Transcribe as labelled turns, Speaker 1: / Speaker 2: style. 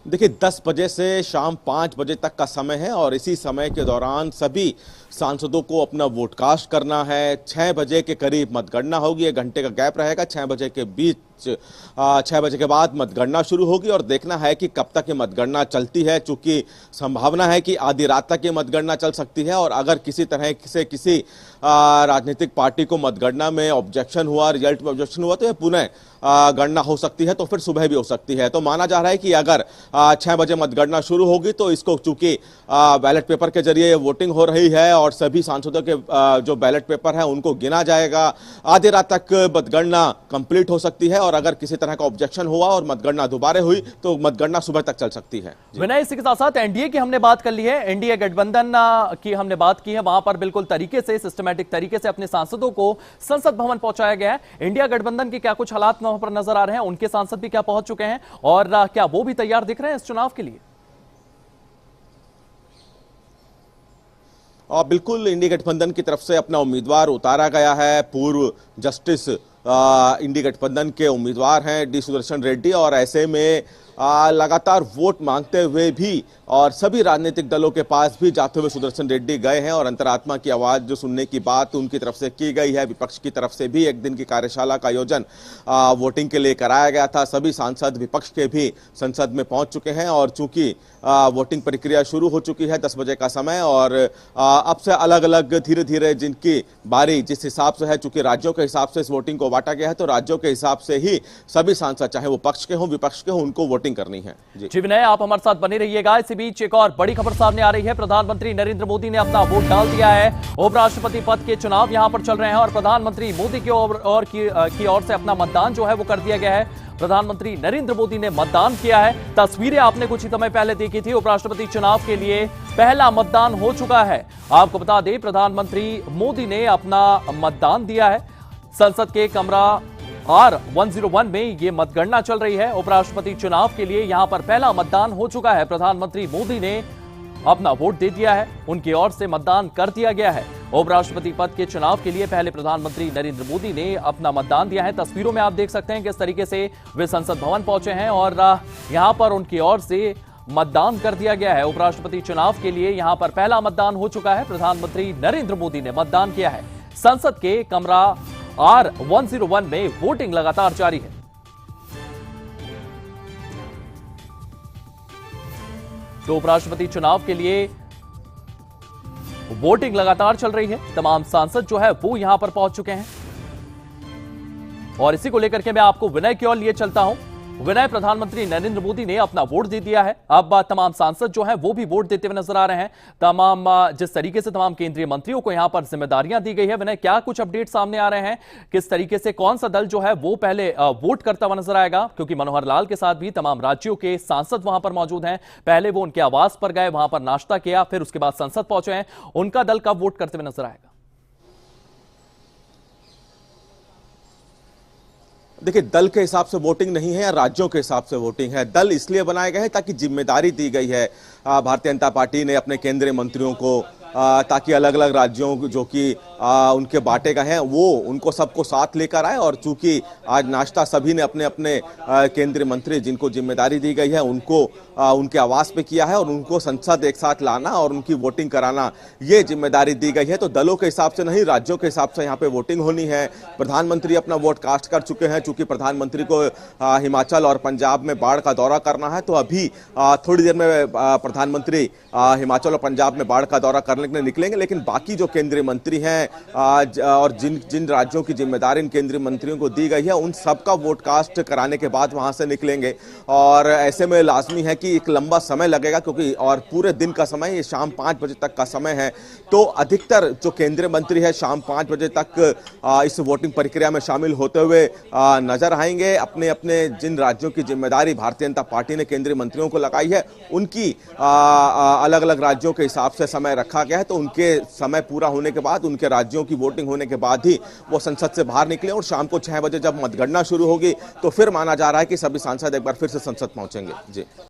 Speaker 1: देखिए 10 बजे से शाम 5 बजे तक का समय है और इसी समय के दौरान सभी सांसदों को अपना वोट कास्ट करना है। 6 बजे के करीब मतगणना होगी, 1 घंटे का गैप रहेगा। 6 बजे के बीच 6 बजे के बाद मतगणना शुरू होगी और देखना है कि कब तक ये मतगणना चलती है, चूंकि संभावना है कि आधी रात तक ये मतगणना चल सकती है। और अगर किसी तरह से किसी राजनीतिक पार्टी को मतगणना में ऑब्जेक्शन हुआ, रिजल्ट में ऑब्जेक्शन हुआ, तो ये पुनः गणना हो सकती है, तो फिर सुबह भी हो सकती है। तो माना जा रहा है कि अगर 6 बजे मतगणना शुरू होगी तो इसको चूंकि बैलेट पेपर के जरिए वोटिंग हो रही है और सभी सांसदों के जो बैलेट पेपर है उनको गिना जाएगा, आधी रात तक मतगणना कंप्लीट हो सकती है। और अगर किसी तरह का ऑब्जेक्शन हुआ और मतगणना दोबारा हुई तो मतगणना सुबह तक चल सकती है।
Speaker 2: विनय, इसी के साथ साथ एनडीए की हमने बात कर ली है, एनडीए गठबंधन की हमने बात की है। वहां पर बिल्कुल तरीके से, सिस्टमैटिक तरीके से अपने सांसदों को संसद भवन पहुंचाया गया है। इंडिया गठबंधन के क्या कुछ हालात वहां पर नजर आ रहे हैं, उनके सांसद भी क्या पहुंच चुके हैं और क्या वो भी तैयार दिख रहे हैं इस चुनाव के लिए?
Speaker 1: और बिल्कुल इंडिया गठबंधन की तरफ से अपना उम्मीदवार उतारा गया है। पूर्व जस्टिस इंडिया गठबंधन के उम्मीदवार हैं डी सुदर्शन रेड्डी, और ऐसे में लगातार वोट मांगते हुए भी और सभी राजनीतिक दलों के पास भी जाते हुए सुदर्शन रेड्डी गए हैं और अंतरात्मा की आवाज जो सुनने की बात उनकी तरफ से की गई है। विपक्ष की तरफ से भी एक दिन की कार्यशाला का आयोजन वोटिंग के लिए कराया गया था। सभी सांसद विपक्ष के भी संसद में पहुंच चुके हैं और चूंकि वोटिंग प्रक्रिया शुरू हो चुकी है 10 बजे का समय, और अब से अलग अलग धीरे धीरे जिनकी बारी जिस हिसाब से है, चूंकि राज्यों के हिसाब से इस वोटिंग को बांटा गया है, तो राज्यों के हिसाब से ही सभी सांसद, चाहे वो पक्ष के हों विपक्ष के हों, उनको वोटिंग करनी है।
Speaker 2: जी विनय, आप हमारे साथ बने रहिएगा। इसी बीच एक और बड़ी खबर सामने आ रही है। प्रधानमंत्री नरेंद्र मोदी ने अपना वोट डाल दिया है। उपराष्ट्रपति पद के चुनाव यहां पर चल रहे हैं और प्रधानमंत्री मोदी की ओर से अपना मतदान जो है वो कर दिया गया है। प्रधानमंत्री नरेंद्र मोदी ने मतदान किया है। तस्वीरें आपने कुछ ही समय पहले देखी थी। उपराष्ट्रपति चुनाव के लिए पहला मतदान हो चुका है। आपको बता दें, प्रधानमंत्री मोदी ने अपना मतदान दिया है। संसद के कमरा R101 में ये मतगणना चल रही है। उपराष्ट्रपति चुनाव के लिए यहां पर पहला मतदान हो चुका है। प्रधानमंत्री मोदी ने अपना वोट दे दिया है, उनकी ओर से मतदान कर दिया गया है। उपराष्ट्रपति पद के चुनाव के लिए पहले प्रधानमंत्री नरेंद्र मोदी ने अपना मतदान दिया है। तस्वीरों में आप देख सकते हैं किस तरीके से वे संसद भवन पहुंचे हैं और यहां पर उनकी ओर से मतदान कर दिया गया है। उपराष्ट्रपति चुनाव के लिए यहां पर पहला मतदान हो चुका है। प्रधानमंत्री नरेंद्र मोदी ने मतदान किया है। संसद के कमरा R101 में वोटिंग लगातार जारी है। तो उपराष्ट्रपति चुनाव के लिए वोटिंग लगातार चल रही है। तमाम सांसद जो है वो यहां पर पहुंच चुके हैं और इसी को लेकर के मैं आपको विनय की ओर लिए चलता हूं। विनय, प्रधानमंत्री नरेंद्र मोदी ने अपना वोट दे दिया है। अब तमाम सांसद जो हैं वो भी वोट देते हुए नजर आ रहे हैं। तमाम जिस तरीके से तमाम केंद्रीय मंत्रियों को यहां पर जिम्मेदारियां दी गई है, विनय क्या कुछ अपडेट सामने आ रहे हैं? किस तरीके से कौन सा दल जो है वो पहले वोट करता हुआ नजर आएगा? क्योंकि मनोहर लाल के साथ भी तमाम राज्यों के सांसद वहां पर मौजूद हैं। पहले वो उनके आवास पर गए, वहां पर नाश्ता किया, फिर उसके बाद संसद पहुंचे हैं। उनका दल कब वोट करते हुए नजर आएगा?
Speaker 1: देखिए, दल के हिसाब से वोटिंग नहीं है या राज्यों के हिसाब से वोटिंग है। दल इसलिए बनाए गए हैं ताकि जिम्मेदारी दी गई है भारतीय जनता पार्टी ने अपने केंद्रीय मंत्रियों को, ताकि अलग अलग राज्यों जो कि उनके बांटे गए हैं वो उनको सबको साथ लेकर आए। और चूंकि आज नाश्ता सभी ने अपने अपने केंद्रीय मंत्री जिनको जिम्मेदारी दी गई है उनको उनके आवास पे किया है और उनको संसद एक साथ लाना और उनकी वोटिंग कराना, ये जिम्मेदारी दी गई है। तो दलों के हिसाब से नहीं, राज्यों के हिसाब से यहाँ पे वोटिंग होनी है। प्रधानमंत्री अपना वोट कास्ट कर चुके हैं। चूंकि प्रधानमंत्री को हिमाचल और पंजाब में बाढ़ का दौरा करना है, तो अभी थोड़ी देर में प्रधानमंत्री हिमाचल और पंजाब में बाढ़ का दौरा करने के लिए निकलेंगे। लेकिन बाकी जो केंद्रीय मंत्री हैं और जिन राज्यों की जिम्मेदारी इन केंद्रीय मंत्रियों को दी गई है, उन सबका वोट कास्ट कराने के बाद वहां से निकलेंगे। और ऐसे में लाजमी है कि एक लंबा समय लगेगा, क्योंकि और पूरे दिन का समय, ये शाम 5 बजे तक का समय है। तो अधिकतर जो केंद्रीय मंत्री है शाम 5 बजे तक इस वोटिंग प्रक्रिया में शामिल होते हुए नजर आएंगे। अपने अपने जिन राज्यों की जिम्मेदारी भारतीय जनता पार्टी ने केंद्रीय मंत्रियों को लगाई है, उनकी अलग अलग राज्यों के हिसाब से समय रखा गया है। तो उनके समय पूरा होने के बाद, उनके राज्यों की वोटिंग होने के बाद ही वो संसद से बाहर निकले और शाम को 6 बजे जब मतगणना शुरू होगी तो फिर माना जा रहा है कि सभी सांसद एक बार फिर से संसद पहुंचेंगे। जी।